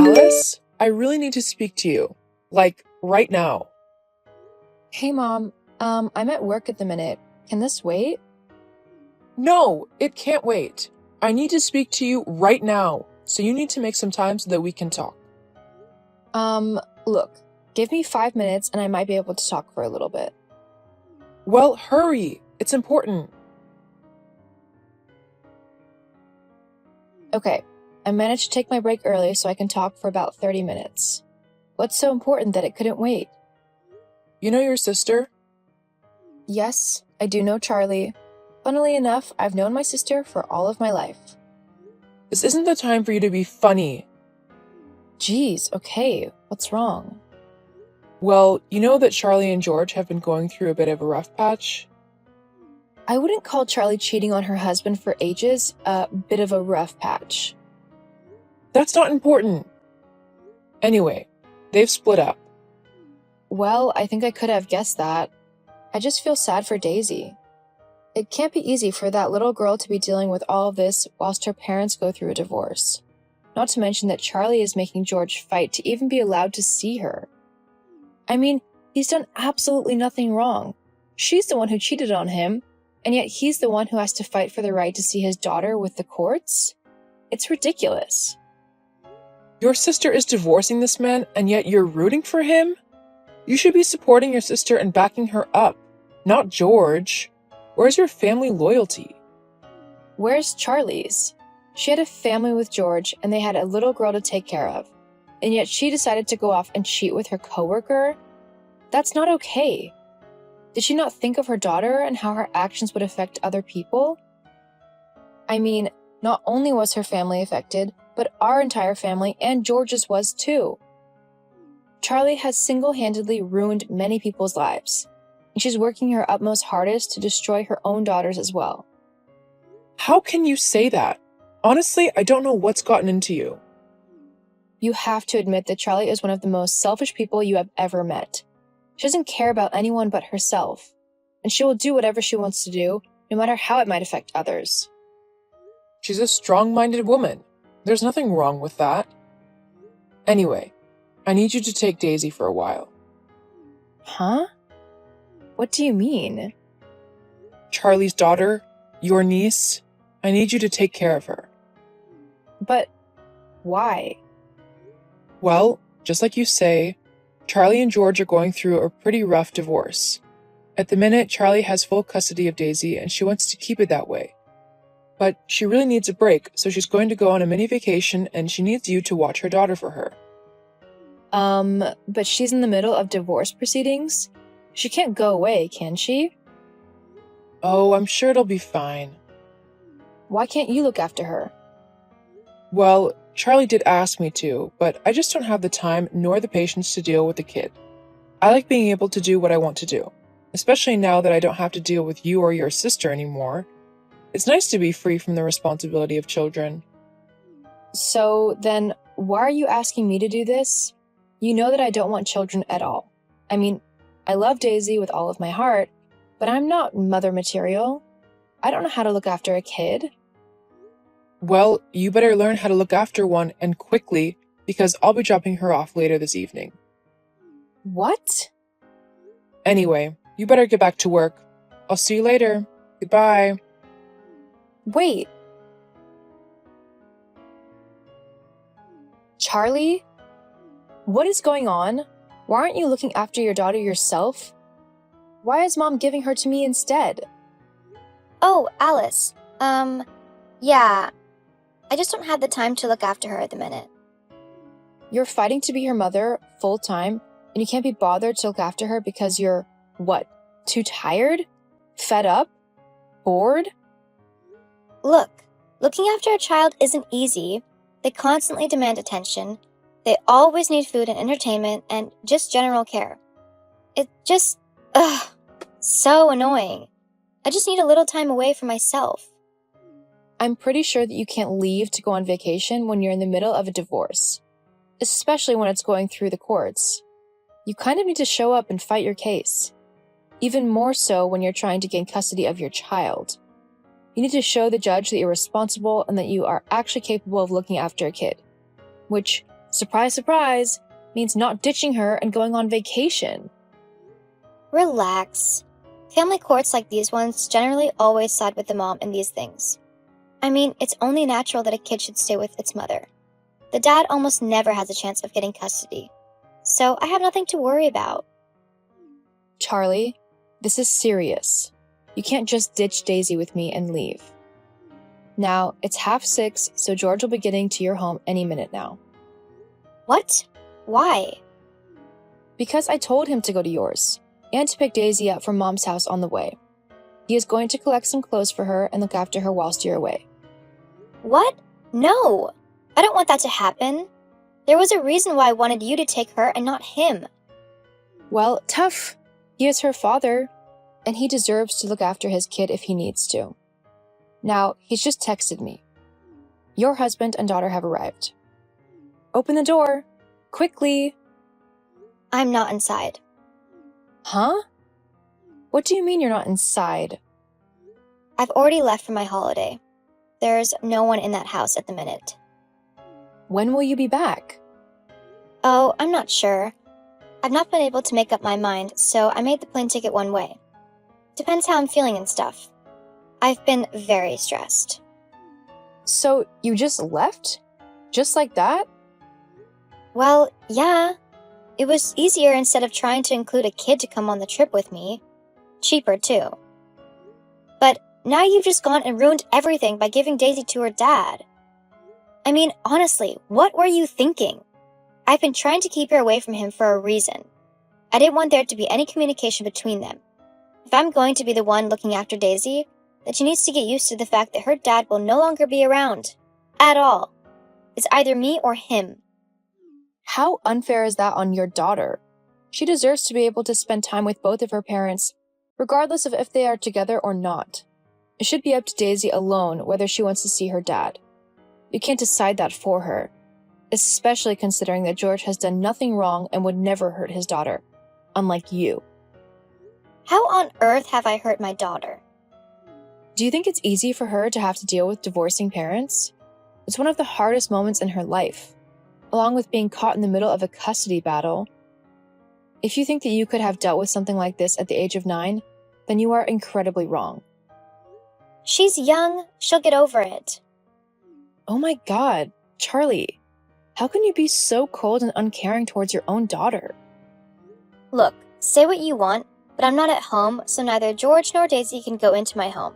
Alice, I really need to speak to you. Like, right now. Hey, Mom. I'm at work at the minute. Can this wait? No, it can't wait. I need to speak to you right now, so you need to make some time so that we can talk. Look, give me 5 minutes and I might be able to talk for a little bit. Well, hurry. It's important. Okay, I managed to take my break early so I can talk for about 30 minutes. What's so important that it couldn't wait? You know your sister? Yes, I do know Charlie. Funnily enough, I've known my sister for all of my life. This isn't the time for you to be funny. Geez, okay, what's wrong? Well, you know that Charlie and George have been going through a bit of a rough patch? I wouldn't call Charlie cheating on her husband for ages a bit of a rough patch. That's not important. Anyway, they've split up. Well, I think I could have guessed that. I just feel sad for Daisy. It can't be easy for that little girl to be dealing with all of this whilst her parents go through a divorce. Not to mention that Charlie is making George fight to even be allowed to see her. I mean, he's done absolutely nothing wrong. She's the one who cheated on him, and yet he's the one who has to fight for the right to see his daughter with the courts? It's ridiculous. Your sister is divorcing this man, and yet you're rooting for him? You should be supporting your sister and backing her up, not George. Where's your family loyalty? Where's Charlie's? She had a family with George, and they had a little girl to take care of. And yet she decided to go off and cheat with her coworker? That's not okay. Did she not think of her daughter and how her actions would affect other people? I mean, not only was her family affected, but our entire family and George's was too. Charlie has single-handedly ruined many people's lives, and she's working her utmost hardest to destroy her own daughters as well. How can you say that? Honestly, I don't know what's gotten into you. You have to admit that Charlie is one of the most selfish people you have ever met. She doesn't care about anyone but herself, and she will do whatever she wants to do, no matter how it might affect others. She's a strong-minded woman. There's nothing wrong with that. Anyway, I need you to take Daisy for a while. Huh? What do you mean? Charlie's daughter, your niece, I need you to take care of her. But why? Well, just like you say, Charlie and George are going through a pretty rough divorce. At the minute, Charlie has full custody of Daisy and she wants to keep it that way. But she really needs a break, so she's going to go on a mini vacation and she needs you to watch her daughter for her. But she's in the middle of divorce proceedings? She can't go away, can she? Oh, I'm sure it'll be fine. Why can't you look after her? Well, Charlie did ask me to, but I just don't have the time nor the patience to deal with the kid. I like being able to do what I want to do, especially now that I don't have to deal with you or your sister anymore. It's nice to be free from the responsibility of children. So then, why are you asking me to do this? You know that I don't want children at all. I mean, I love Daisy with all of my heart, but I'm not mother material. I don't know how to look after a kid. Well, you better learn how to look after one and quickly, because I'll be dropping her off later this evening. What? Anyway, you better get back to work. I'll see you later. Goodbye. Wait. Charlie? What is going on? Why aren't you looking after your daughter yourself? Why is Mom giving her to me instead? Oh, Alice. Yeah. I just don't have the time to look after her at the minute. You're fighting to be her mother full-time, and you can't be bothered to look after her because you're, what, too tired? Fed up? Bored? Look, looking after a child isn't easy. They constantly demand attention. They always need food and entertainment and just general care. It just, so annoying. I just need a little time away for myself. I'm pretty sure that you can't leave to go on vacation when you're in the middle of a divorce, especially when it's going through the courts. You kind of need to show up and fight your case, even more so when you're trying to gain custody of your child. You need to show the judge that you're responsible and that you are actually capable of looking after a kid, which surprise, surprise, means not ditching her and going on vacation. Relax. Family courts like these ones generally always side with the mom in these things. I mean, it's only natural that a kid should stay with its mother. The dad almost never has a chance of getting custody, so I have nothing to worry about. Charlie, this is serious. You can't just ditch Daisy with me and leave. Now, it's 6:30, so George will be getting to your home any minute now. What? Why? Because I told him to go to yours, and to pick Daisy up from Mom's house on the way. He is going to collect some clothes for her and look after her whilst you're away. What? No! I don't want that to happen. There was a reason why I wanted you to take her and not him. Well, tough. He is her father, and he deserves to look after his kid if he needs to. Now, he's just texted me. Your husband and daughter have arrived. Open the door! Quickly! I'm not inside. Huh? What do you mean you're not inside? I've already left for my holiday. There's no one in that house at the minute. When will you be back? Oh, I'm not sure. I've not been able to make up my mind, so I made the plane ticket one way. Depends how I'm feeling and stuff. I've been very stressed. So, you just left? Just like that? Well, yeah. It was easier instead of trying to include a kid to come on the trip with me. Cheaper, too. But now you've just gone and ruined everything by giving Daisy to her dad. I mean, honestly, what were you thinking? I've been trying to keep her away from him for a reason. I didn't want there to be any communication between them. If I'm going to be the one looking after Daisy, then she needs to get used to the fact that her dad will no longer be around. At all. It's either me or him. How unfair is that on your daughter? She deserves to be able to spend time with both of her parents, regardless of if they are together or not. It should be up to Daisy alone whether she wants to see her dad. You can't decide that for her, especially considering that George has done nothing wrong and would never hurt his daughter, unlike you. How on earth have I hurt my daughter? Do you think it's easy for her to have to deal with divorcing parents? It's one of the hardest moments in her life, along with being caught in the middle of a custody battle. If you think that you could have dealt with something like this at the age of 9, then you are incredibly wrong. She's young. She'll get over it. Oh my God, Charlie, how can you be so cold and uncaring towards your own daughter? Look, say what you want, but I'm not at home, so neither George nor Daisy can go into my home.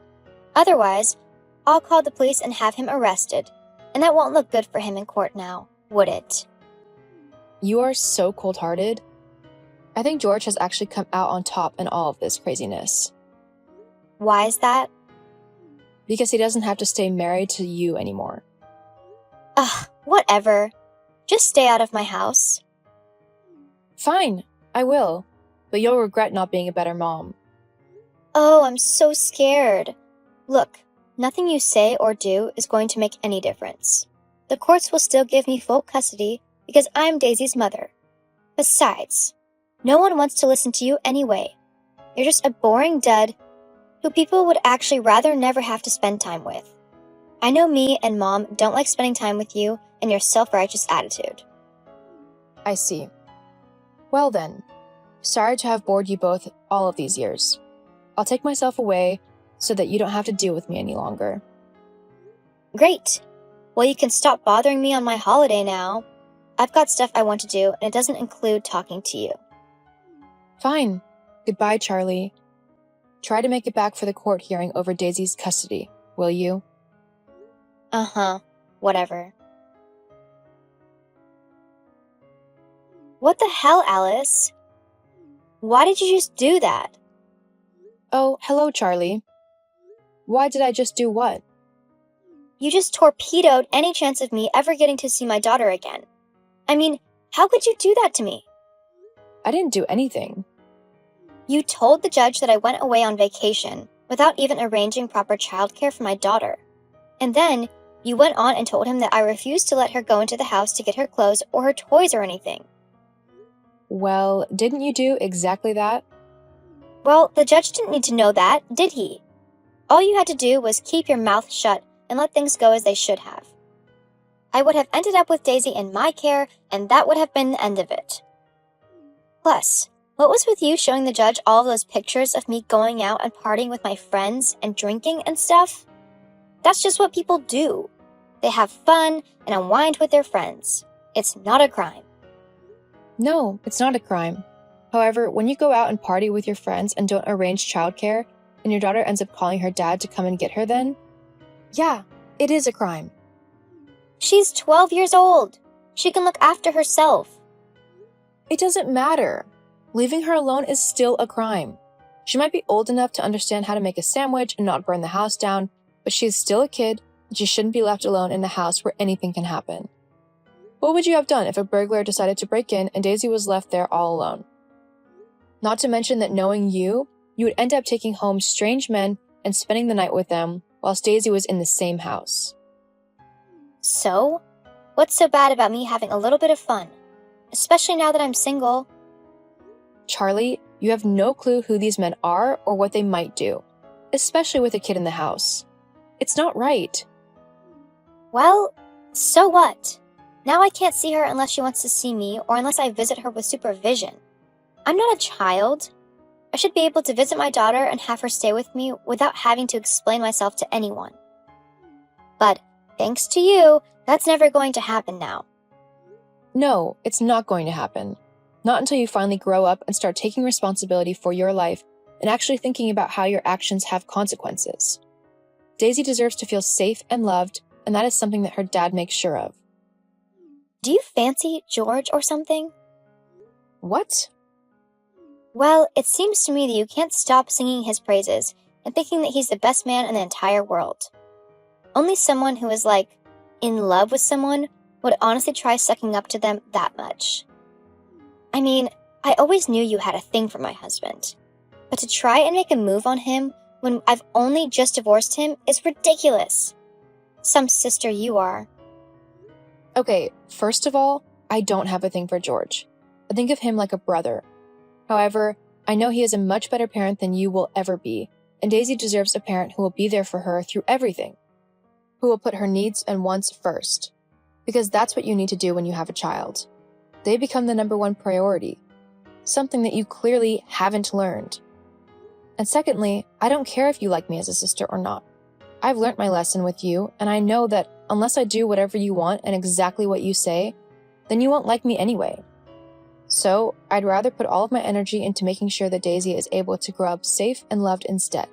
Otherwise, I'll call the police and have him arrested, and that won't look good for him in court now, would it? You are so cold-hearted. I think George has actually come out on top in all of this craziness. Why is that? Because he doesn't have to stay married to you anymore. Ugh, whatever. Just stay out of my house. Fine, I will, but you'll regret not being a better mom. Oh, I'm so scared. Look, nothing you say or do is going to make any difference. The courts will still give me full custody because I'm Daisy's mother. Besides, no one wants to listen to you anyway. You're just a boring dud who people would actually rather never have to spend time with. I know me and Mom don't like spending time with you and your self-righteous attitude. I see. Well then, sorry to have bored you both all of these years. I'll take myself away so that you don't have to deal with me any longer. Great. Well, you can stop bothering me on my holiday now. I've got stuff I want to do, and it doesn't include talking to you. Fine. Goodbye, Charlie. Try to make it back for the court hearing over Daisy's custody, will you? Uh-huh. Whatever. What the hell, Alice? Why did you just do that? Oh, hello, Charlie. Why did I just do what? You just torpedoed any chance of me ever getting to see my daughter again. I mean, how could you do that to me? I didn't do anything. You told the judge that I went away on vacation without even arranging proper childcare for my daughter. And then you went on and told him that I refused to let her go into the house to get her clothes or her toys or anything. Well, didn't you do exactly that? Well, the judge didn't need to know that, did he? All you had to do was keep your mouth shut and let things go as they should have. I would have ended up with Daisy in my care, and that would have been the end of it. Plus, what was with you showing the judge all of those pictures of me going out and partying with my friends and drinking and stuff? That's just what people do. They have fun and unwind with their friends. It's not a crime. No, it's not a crime. However, when you go out and party with your friends and don't arrange childcare, and your daughter ends up calling her dad to come and get her then, yeah, it is a crime. She's 12 years old. She can look after herself. It doesn't matter. Leaving her alone is still a crime. She might be old enough to understand how to make a sandwich and not burn the house down, but she's still a kid, and she shouldn't be left alone in a house where anything can happen. What would you have done if a burglar decided to break in and Daisy was left there all alone? Not to mention that knowing you would end up taking home strange men and spending the night with them, whilst Daisy was in the same house. So, what's so bad about me having a little bit of fun? Especially now that I'm single. Charlie, you have no clue who these men are or what they might do, especially with a kid in the house. It's not right. Well, so what? Now I can't see her unless she wants to see me or unless I visit her with supervision. I'm not a child. I should be able to visit my daughter and have her stay with me without having to explain myself to anyone. But thanks to you, that's never going to happen now. No, it's not going to happen. Not until you finally grow up and start taking responsibility for your life and actually thinking about how your actions have consequences. Daisy deserves to feel safe and loved, and that is something that her dad makes sure of. Do you fancy George or something? What? Well, it seems to me that you can't stop singing his praises and thinking that he's the best man in the entire world. Only someone who is, in love with someone would honestly try sucking up to them that much. I mean, I always knew you had a thing for my husband. But to try and make a move on him when I've only just divorced him is ridiculous. Some sister you are. Okay, first of all, I don't have a thing for George. I think of him like a brother. However, I know he is a much better parent than you will ever be, and Daisy deserves a parent who will be there for her through everything, who will put her needs and wants first, because that's what you need to do when you have a child. They become the number one priority, something that you clearly haven't learned. And secondly, I don't care if you like me as a sister or not. I've learnt my lesson with you, and I know that unless I do whatever you want and exactly what you say, then you won't like me anyway. So, I'd rather put all of my energy into making sure that Daisy is able to grow up safe and loved instead.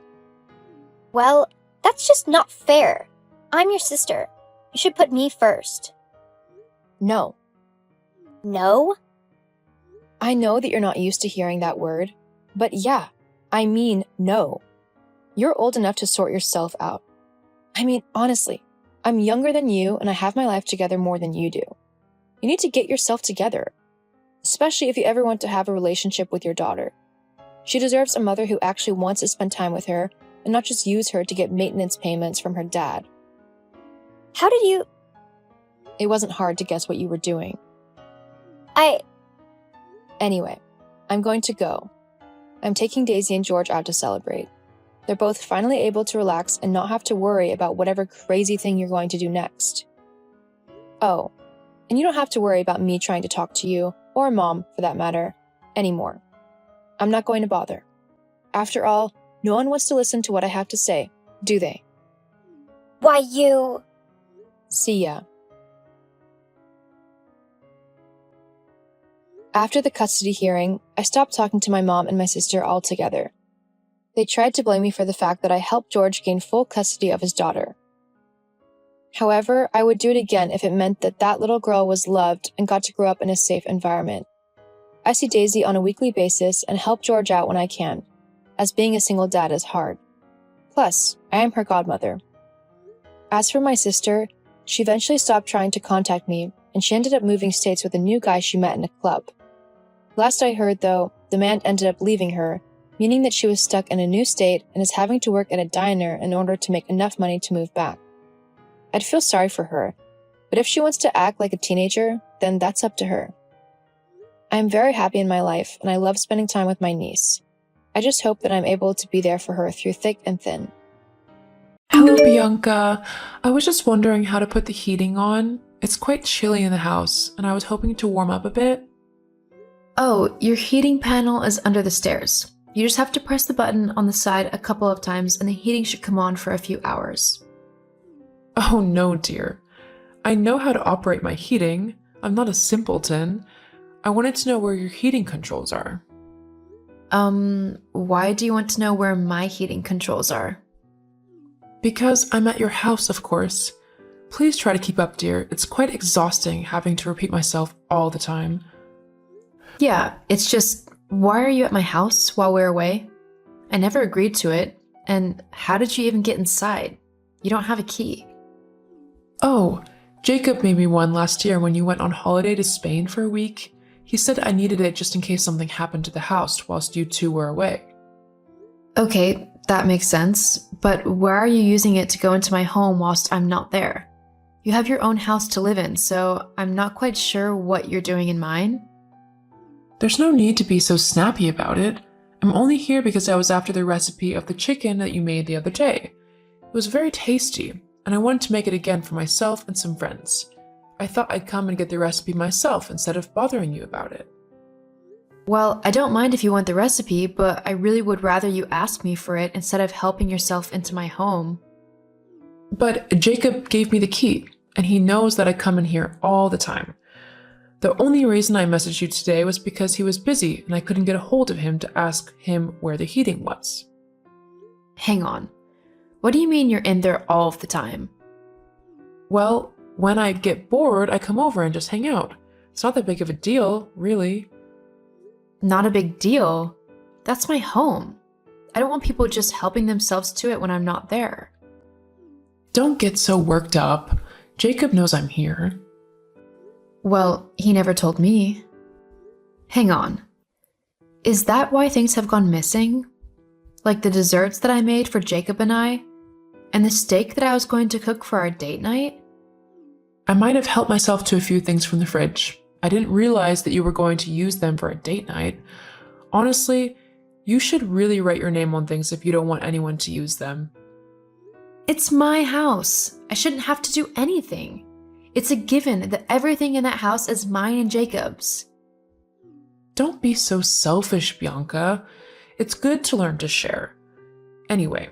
Well, that's just not fair. I'm your sister. You should put me first. No. No? I know that you're not used to hearing that word, but yeah, I mean no. You're old enough to sort yourself out. I mean, honestly, I'm younger than you and I have my life together more than you do. You need to get yourself together, especially if you ever want to have a relationship with your daughter. She deserves a mother who actually wants to spend time with her and not just use her to get maintenance payments from her dad. How did you... It wasn't hard to guess what you were doing. Anyway, I'm going to go. I'm taking Daisy and George out to celebrate. They're both finally able to relax and not have to worry about whatever crazy thing you're going to do next. Oh, and you don't have to worry about me trying to talk to you, or Mom, for that matter, anymore. I'm not going to bother. After all, no one wants to listen to what I have to say, do they? Why, you... See ya. After the custody hearing, I stopped talking to my mom and my sister altogether. They tried to blame me for the fact that I helped George gain full custody of his daughter. However, I would do it again if it meant that that little girl was loved and got to grow up in a safe environment. I see Daisy on a weekly basis and help George out when I can, as being a single dad is hard. Plus, I am her godmother. As for my sister, she eventually stopped trying to contact me, and she ended up moving states with a new guy she met in a club. Last I heard, though, the man ended up leaving her, meaning that she was stuck in a new state and is having to work at a diner in order to make enough money to move back. I'd feel sorry for her, but if she wants to act like a teenager, then that's up to her. I am very happy in my life, and I love spending time with my niece. I just hope that I'm able to be there for her through thick and thin. Hello, Bianca. I was just wondering how to put the heating on. It's quite chilly in the house, and I was hoping to warm up a bit. Oh, your heating panel is under the stairs. You just have to press the button on the side a couple of times and the heating should come on for a few hours. Oh no, dear. I know how to operate my heating. I'm not a simpleton. I wanted to know where your heating controls are. Why do you want to know where my heating controls are? Because I'm at your house, of course. Please try to keep up, dear. It's quite exhausting having to repeat myself all the time. Yeah, it's just, why are you at my house while we're away? I never agreed to it. And how did you even get inside? You don't have a key. Oh, Jacob made me one last year when you went on holiday to Spain for a week. He said I needed it just in case something happened to the house whilst you two were away. Okay, that makes sense. But why are you using it to go into my home whilst I'm not there? You have your own house to live in, so I'm not quite sure what you're doing in mine. There's no need to be so snappy about it. I'm only here because I was after the recipe of the chicken that you made the other day. It was very tasty, and I wanted to make it again for myself and some friends. I thought I'd come and get the recipe myself instead of bothering you about it. Well, I don't mind if you want the recipe, but I really would rather you ask me for it instead of helping yourself into my home. But Jacob gave me the key, and he knows that I come in here all the time. The only reason I messaged you today was because he was busy and I couldn't get a hold of him to ask him where the heating was. Hang on. What do you mean you're in there all of the time? Well, when I get bored, I come over and just hang out. It's not that big of a deal, really. Not a big deal. That's my home. I don't want people just helping themselves to it when I'm not there. Don't get so worked up. Jacob knows I'm here. Well, he never told me. Hang on. Is that why things have gone missing? Like the desserts that I made for Jacob and I? And the steak that I was going to cook for our date night? I might have helped myself to a few things from the fridge. I didn't realize that you were going to use them for a date night. Honestly, you should really write your name on things if you don't want anyone to use them. It's my house. I shouldn't have to do anything. It's a given that everything in that house is mine and Jacob's. Don't be so selfish, Bianca. It's good to learn to share. Anyway,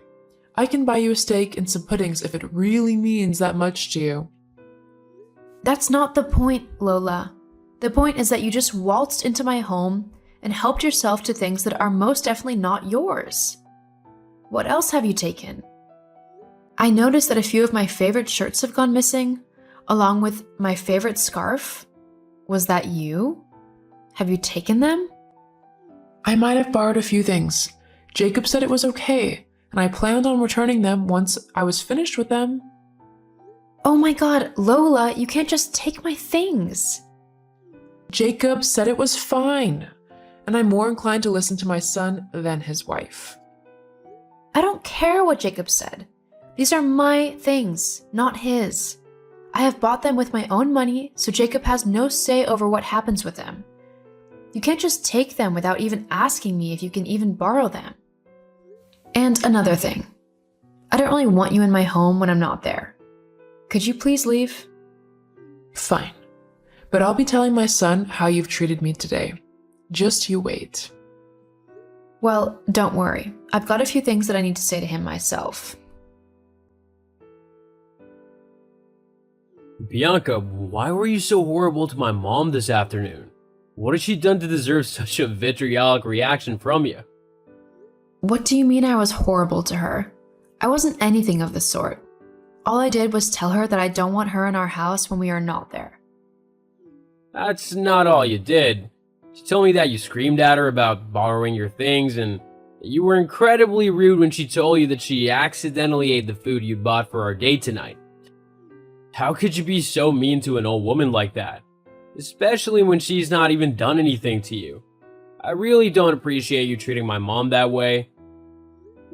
I can buy you a steak and some puddings if it really means that much to you. That's not the point, Lola. The point is that you just waltzed into my home and helped yourself to things that are most definitely not yours. What else have you taken? I noticed that a few of my favorite shirts have gone missing, along with my favorite scarf. Was that you? Have you taken them? I might have borrowed a few things. Jacob said it was okay, and I planned on returning them once I was finished with them. Oh my god, Lola, you can't just take my things. Jacob said it was fine, and I'm more inclined to listen to my son than his wife. I don't care what Jacob said. These are my things, not his. I have bought them with my own money, so Jacob has no say over what happens with them. You can't just take them without even asking me if you can even borrow them. And another thing. I don't really want you in my home when I'm not there. Could you please leave? Fine, but I'll be telling my son how you've treated me today. Just you wait. Well, don't worry. I've got a few things that I need to say to him myself. Bianca, why were you so horrible to my mom this afternoon? What has she done to deserve such a vitriolic reaction from you? What do you mean I was horrible to her? I wasn't anything of the sort. All I did was tell her that I don't want her in our house when we are not there. That's not all you did. She told me that you screamed at her about borrowing your things and that you were incredibly rude when she told you that she accidentally ate the food you bought for our date tonight. How could you be so mean to an old woman like that? Especially when she's not even done anything to you. I really don't appreciate you treating my mom that way.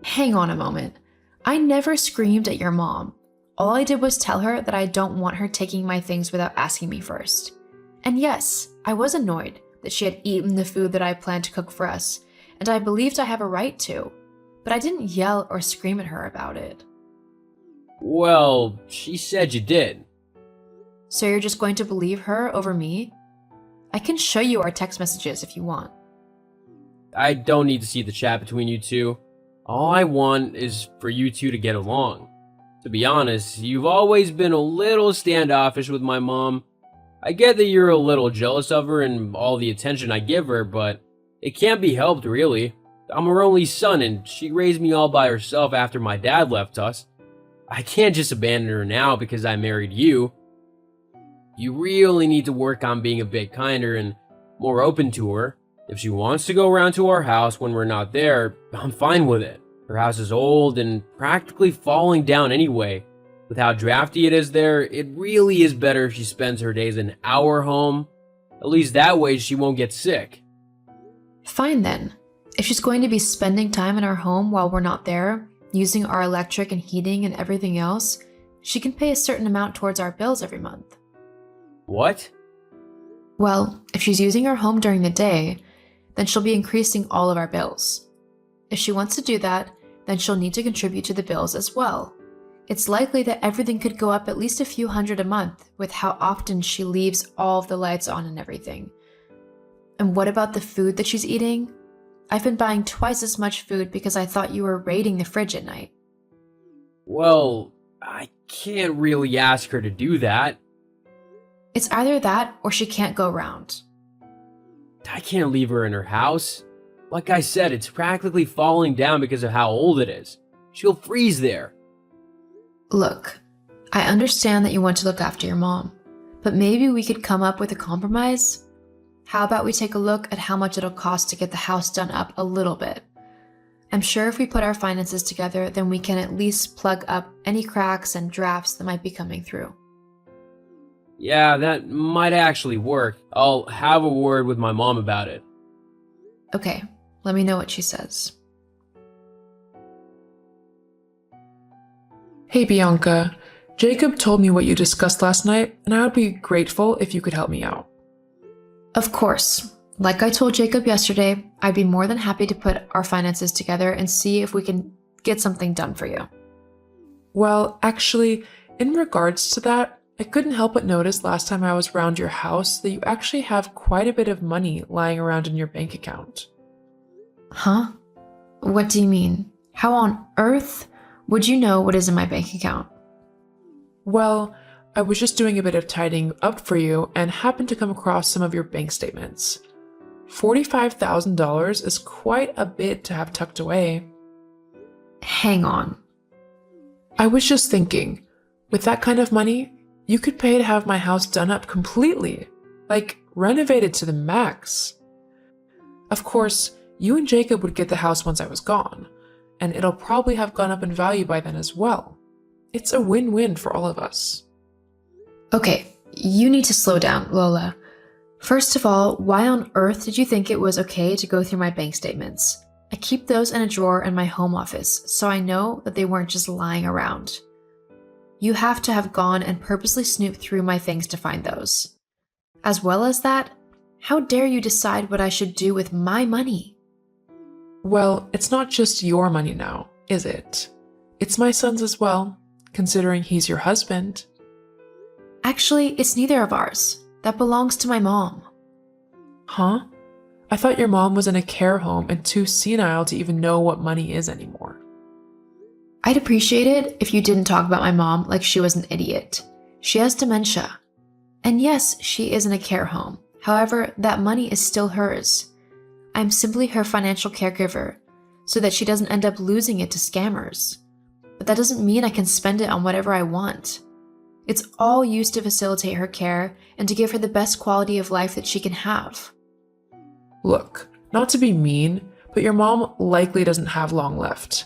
Hang on a moment. I never screamed at your mom. All I did was tell her that I don't want her taking my things without asking me first. And yes, I was annoyed that she had eaten the food that I planned to cook for us, and I believed I have a right to, but I didn't yell or scream at her about it. Well, she said you did. So you're just going to believe her over me? I can show you our text messages if you want. I don't need to see the chat between you two. All I want is for you two to get along. To be honest, you've always been a little standoffish with my mom. I get that you're a little jealous of her and all the attention I give her, but it can't be helped, really. I'm her only son, and she raised me all by herself after my dad left us. I can't just abandon her now because I married you. You really need to work on being a bit kinder and more open to her. If she wants to go around to our house when we're not there, I'm fine with it. Her house is old and practically falling down anyway. With how drafty it is there, it really is better if she spends her days in our home. At least that way she won't get sick. Fine then. If she's going to be spending time in our home while we're not there, using our electric and heating and everything else, she can pay a certain amount towards our bills every month. What? Well, if she's using our home during the day, then she'll be increasing all of our bills. If she wants to do that, then she'll need to contribute to the bills as well. It's likely that everything could go up at least a few hundred a month with how often she leaves all of the lights on and everything. And what about the food that she's eating? I've been buying twice as much food because I thought you were raiding the fridge at night. Well, I can't really ask her to do that. It's either that or she can't go round. I can't leave her in her house. Like I said, it's practically falling down because of how old it is. She'll freeze there. Look, I understand that you want to look after your mom, but maybe we could come up with a compromise? How about we take a look at how much it'll cost to get the house done up a little bit? I'm sure if we put our finances together, then we can at least plug up any cracks and drafts that might be coming through. Yeah, that might actually work. I'll have a word with my mom about it. Okay, let me know what she says. Hey Bianca, Jacob told me what you discussed last night, and I would be grateful if you could help me out. Of course. Like I told Jacob yesterday, I'd be more than happy to put our finances together and see if we can get something done for you. Well, actually, in regards to that, I couldn't help but notice last time I was around your house that you actually have quite a bit of money lying around in your bank account. Huh? What do you mean? How on earth would you know what is in my bank account? Well, I was just doing a bit of tidying up for you and happened to come across some of your bank statements. $45,000 is quite a bit to have tucked away. Hang on. I was just thinking, with that kind of money, you could pay to have my house done up completely, like renovated to the max. Of course, you and Jacob would get the house once I was gone, and it'll probably have gone up in value by then as well. It's a win-win for all of us. Okay, you need to slow down, Lola. First of all, why on earth did you think it was okay to go through my bank statements? I keep those in a drawer in my home office, so I know that they weren't just lying around. You have to have gone and purposely snooped through my things to find those. As well as that, how dare you decide what I should do with my money? Well, it's not just your money now, is it? It's my son's as well, considering he's your husband. Actually, it's neither of ours. That belongs to my mom. Huh? I thought your mom was in a care home and too senile to even know what money is anymore. I'd appreciate it if you didn't talk about my mom like she was an idiot. She has dementia. And yes, she is in a care home. However, that money is still hers. I'm simply her financial caregiver, so that she doesn't end up losing it to scammers. But that doesn't mean I can spend it on whatever I want. It's all used to facilitate her care and to give her the best quality of life that she can have. Look, not to be mean, but your mom likely doesn't have long left.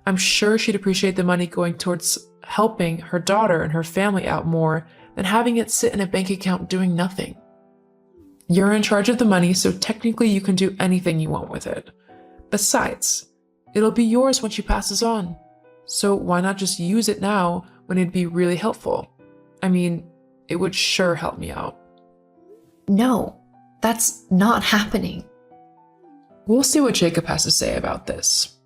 I'm sure she'd appreciate the money going towards helping her daughter and her family out more than having it sit in a bank account doing nothing. You're in charge of the money, so technically you can do anything you want with it. Besides, it'll be yours when she passes on. So why not just use it now when it'd be really helpful? I mean, it would sure help me out. No, that's not happening. We'll see what Jacob has to say about this.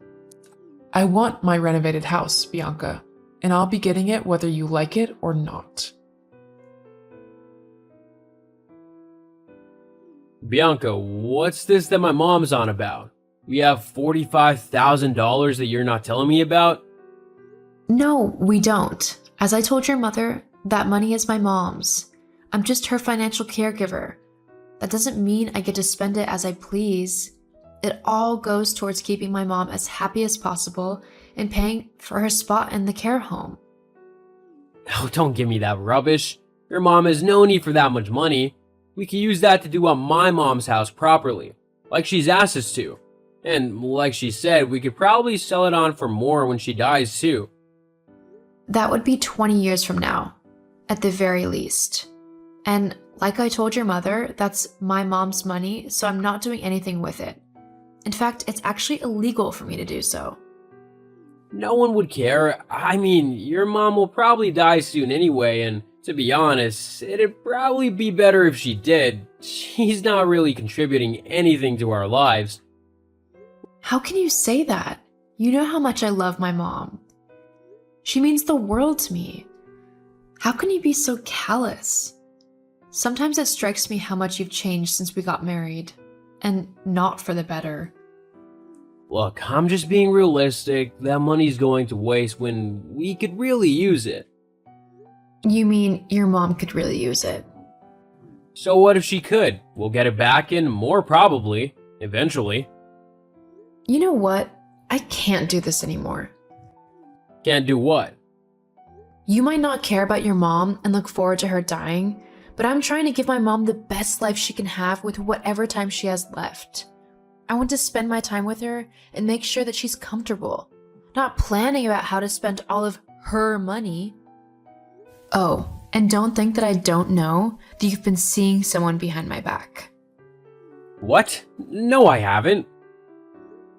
I want my renovated house, Bianca, and I'll be getting it whether you like it or not. Bianca, what's this that my mom's on about? We have $45,000 that you're not telling me about? No, we don't. As I told your mother, that money is my mom's. I'm just her financial caregiver. That doesn't mean I get to spend it as I please. It all goes towards keeping my mom as happy as possible and paying for her spot in the care home. Oh, don't give me that rubbish. Your mom has no need for that much money. We can use that to do up my mom's house properly, like she's asked us to. And like she said, we could probably sell it on for more when she dies too. That would be 20 years from now, at the very least. And like I told your mother, that's my mom's money, so I'm not doing anything with it. In fact, it's actually illegal for me to do so. No one would care. I mean, your mom will probably die soon anyway, and to be honest, it'd probably be better if she did. She's not really contributing anything to our lives. How can you say that? You know how much I love my mom. She means the world to me. How can you be so callous? Sometimes it strikes me how much you've changed since we got married, and not for the better. Look, I'm just being realistic. That money's going to waste when we could really use it. You mean your mom could really use it? So what if she could? We'll get it back and more probably, eventually. You know what? I can't do this anymore. Can't do what? You might not care about your mom and look forward to her dying, but I'm trying to give my mom the best life she can have with whatever time she has left. I want to spend my time with her and make sure that she's comfortable, not planning about how to spend all of her money. Oh, and don't think that I don't know that you've been seeing someone behind my back. What? No, I haven't.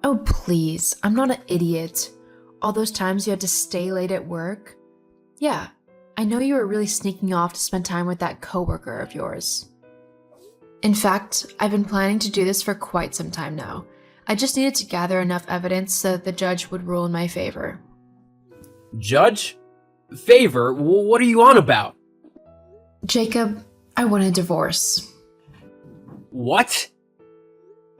Oh, please, I'm not an idiot. All those times you had to stay late at work. Yeah, I know you were really sneaking off to spend time with that coworker of yours. In fact, I've been planning to do this for quite some time now. I just needed to gather enough evidence so that the judge would rule in my favor. Judge? Favor? What are you on about? Jacob, I want a divorce. What?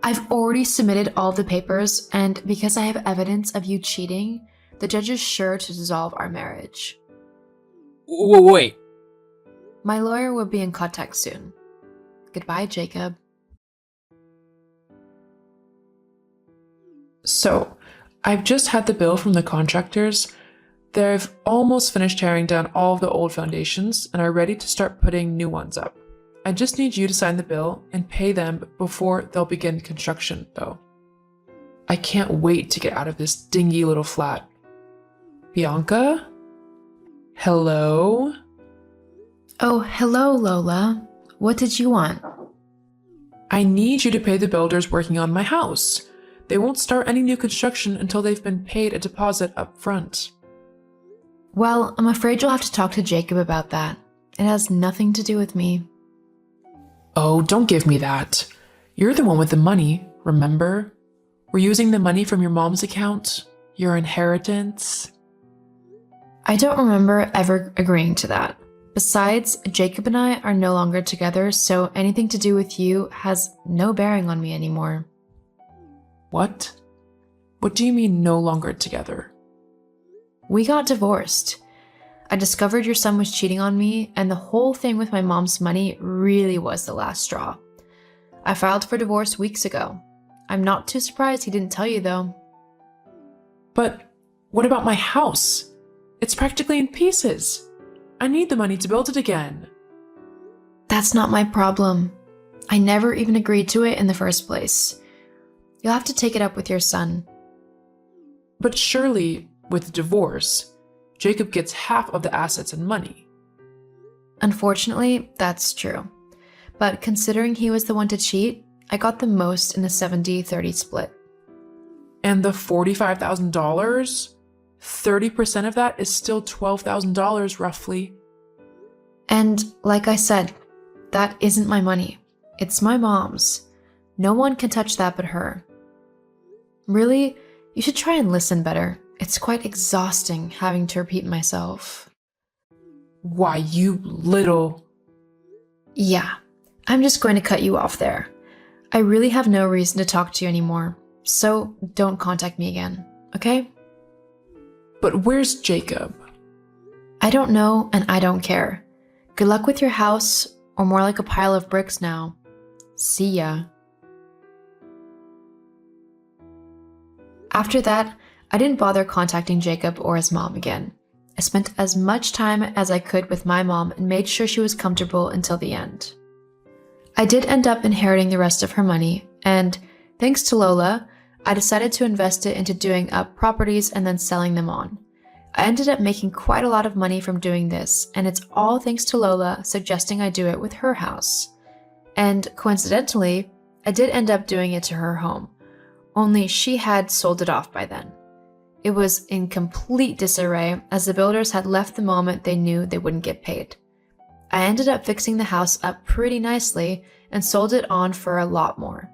I've already submitted all the papers, and because I have evidence of you cheating, the judge is sure to dissolve our marriage. Wait. My lawyer will be in contact soon. Goodbye, Jacob. So, I've just had the bill from the contractors. They've almost finished tearing down all of the old foundations and are ready to start putting new ones up. I just need you to sign the bill and pay them before they'll begin construction, though. I can't wait to get out of this dingy little flat. Bianca? Hello? Oh, hello, Lola. What did you want? I need you to pay the builders working on my house. They won't start any new construction until they've been paid a deposit up front. Well, I'm afraid you'll have to talk to Jacob about that. It has nothing to do with me. Oh, don't give me that. You're the one with the money, remember? We're using the money from your mom's account, your inheritance. I don't remember ever agreeing to that. Besides, Jacob and I are no longer together, so anything to do with you has no bearing on me anymore. What? What do you mean no longer together? We got divorced. I discovered your son was cheating on me, and the whole thing with my mom's money really was the last straw. I filed for divorce weeks ago. I'm not too surprised he didn't tell you, though. But what about my house? It's practically in pieces. I need the money to build it again. That's not my problem. I never even agreed to it in the first place. You'll have to take it up with your son. But surely, with divorce, Jacob gets half of the assets and money. Unfortunately, that's true. But considering he was the one to cheat, I got the most in a 70-30 split. And the $45,000? 30% of that is still $12,000 roughly. And like I said, that isn't my money. It's my mom's. No one can touch that but her. Really, you should try and listen better. It's quite exhausting having to repeat myself. Why, you little... Yeah, I'm just going to cut you off there. I really have no reason to talk to you anymore, so don't contact me again, okay? But where's Jacob? I don't know and I don't care. Good luck with your house, or more like a pile of bricks now. See ya. After that, I didn't bother contacting Jacob or his mom again. I spent as much time as I could with my mom and made sure she was comfortable until the end. I did end up inheriting the rest of her money, and thanks to Lola, I decided to invest it into doing up properties and then selling them on. I ended up making quite a lot of money from doing this, and it's all thanks to Lola suggesting I do it with her house. And coincidentally, I did end up doing it to her home, only she had sold it off by then. It was in complete disarray as the builders had left the moment they knew they wouldn't get paid. I ended up fixing the house up pretty nicely and sold it on for a lot more.